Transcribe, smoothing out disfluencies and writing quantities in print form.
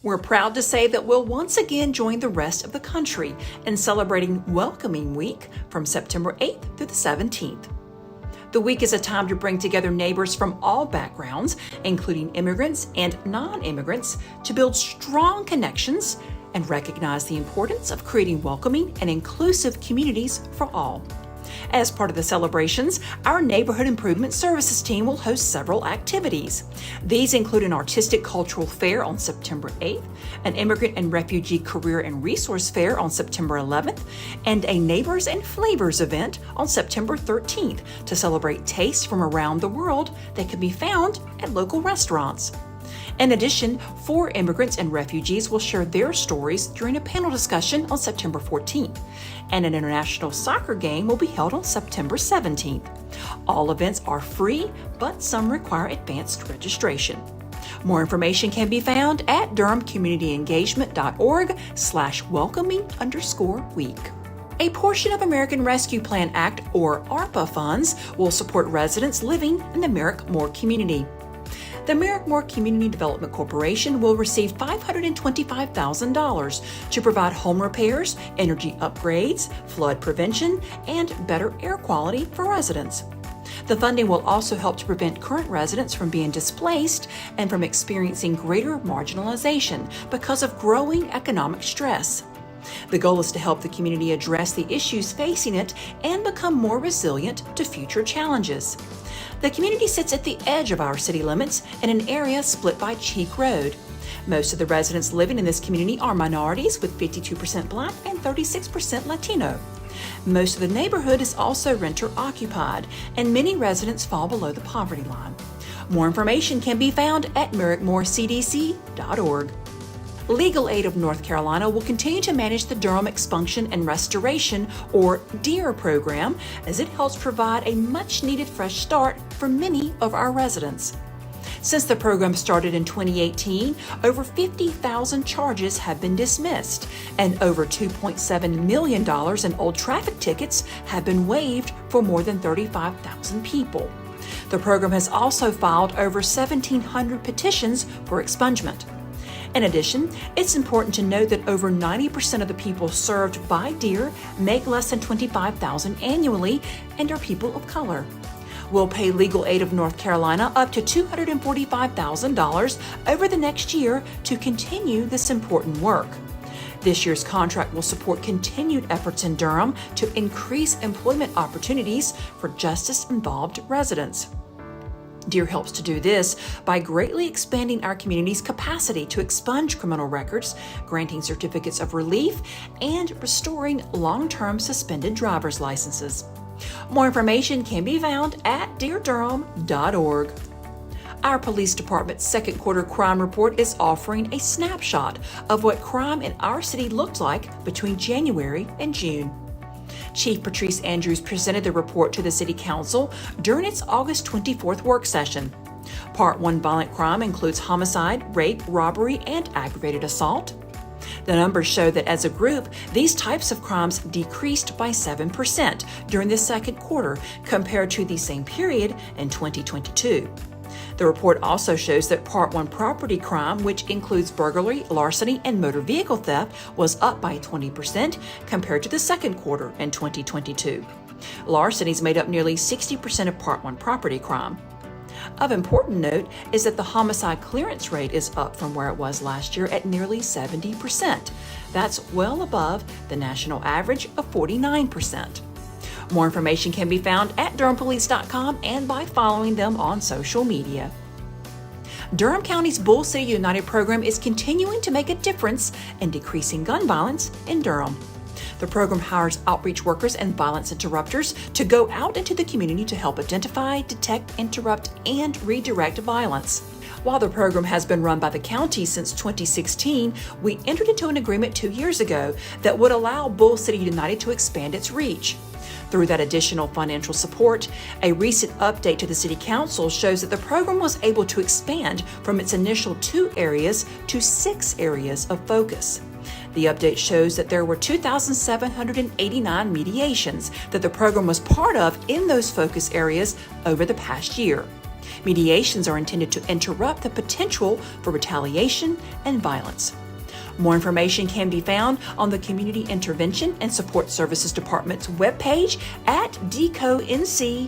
We're proud to say that we'll once again join the rest of the country in celebrating Welcoming Week from September 8th through the 17th. The week is a time to bring together neighbors from all backgrounds, including immigrants and non-immigrants, to build strong connections and recognize the importance of creating welcoming and inclusive communities for all. As part of the celebrations, our Neighborhood Improvement Services team will host several activities. These include an artistic cultural fair on September 8th, an immigrant and refugee career and resource fair on September 11th, and a Neighbors and Flavors event on September 13th to celebrate tastes from around the world that can be found at local restaurants. In addition, 4 immigrants and refugees will share their stories during a panel discussion on September 14th, and an international soccer game will be held on September 17th. All events are free, but some require advanced registration. More information can be found at durhamcommunityengagement.org/welcoming_week. A portion of American Rescue Plan Act, or ARPA funds, will support residents living in the Merrick-Moore community. The Merrick-Moore Community Development Corporation will receive $525,000 to provide home repairs, energy upgrades, flood prevention, and better air quality for residents. The funding will also help to prevent current residents from being displaced and from experiencing greater marginalization because of growing economic stress. The goal is to help the community address the issues facing it and become more resilient to future challenges. The community sits at the edge of our city limits in an area split by Cheek Road. Most of the residents living in this community are minorities, with 52% Black and 36% Latino. Most of the neighborhood is also renter-occupied, and many residents fall below the poverty line. More information can be found at merrickmorecdc.org. Legal Aid of North Carolina will continue to manage the Durham Expunction and Restoration, or DEAR program, as it helps provide a much-needed fresh start for many of our residents. Since the program started in 2018, over 50,000 charges have been dismissed, and over $2.7 million in old traffic tickets have been waived for more than 35,000 people. The program has also filed over 1,700 petitions for expungement. In addition, it's important to note that over 90% of the people served by DEAR make less than $25,000 annually and are people of color. We'll pay Legal Aid of North Carolina up to $245,000 over the next year to continue this important work. This year's contract will support continued efforts in Durham to increase employment opportunities for justice-involved residents. DEAR helps to do this by greatly expanding our community's capacity to expunge criminal records, granting certificates of relief, and restoring long-term suspended driver's licenses. More information can be found at deardurham.org. Our police department's second quarter crime report is offering a snapshot of what crime in our city looked like between January and June. Chief Patrice Andrews presented the report to the City Council during its August 24th work session. Part 1 violent crime includes homicide, rape, robbery, and aggravated assault. The numbers show that as a group, these types of crimes decreased by 7% during the second quarter compared to the same period in 2022. The report also shows that Part 1 property crime, which includes burglary, larceny, and motor vehicle theft, was up by 20% compared to the second quarter in 2022. Larcenies made up nearly 60% of Part 1 property crime. Of important note is that the homicide clearance rate is up from where it was last year at nearly 70%. That's well above the national average of 49%. More information can be found at durhampolice.com and by following them on social media. Durham County's Bull City United program is continuing to make a difference in decreasing gun violence in Durham. The program hires outreach workers and violence interrupters to go out into the community to help identify, detect, interrupt, and redirect violence. While the program has been run by the county since 2016, we entered into an agreement 2 years ago that would allow Bull City United to expand its reach. Through that additional financial support, a recent update to the City Council shows that the program was able to expand from its initial 2 areas to 6 areas of focus. The update shows that there were 2,789 mediations that the program was part of in those focus areas over the past year. Mediations are intended to interrupt the potential for retaliation and violence. More information can be found on the Community Intervention and Support Services Department's webpage at dconc.gov.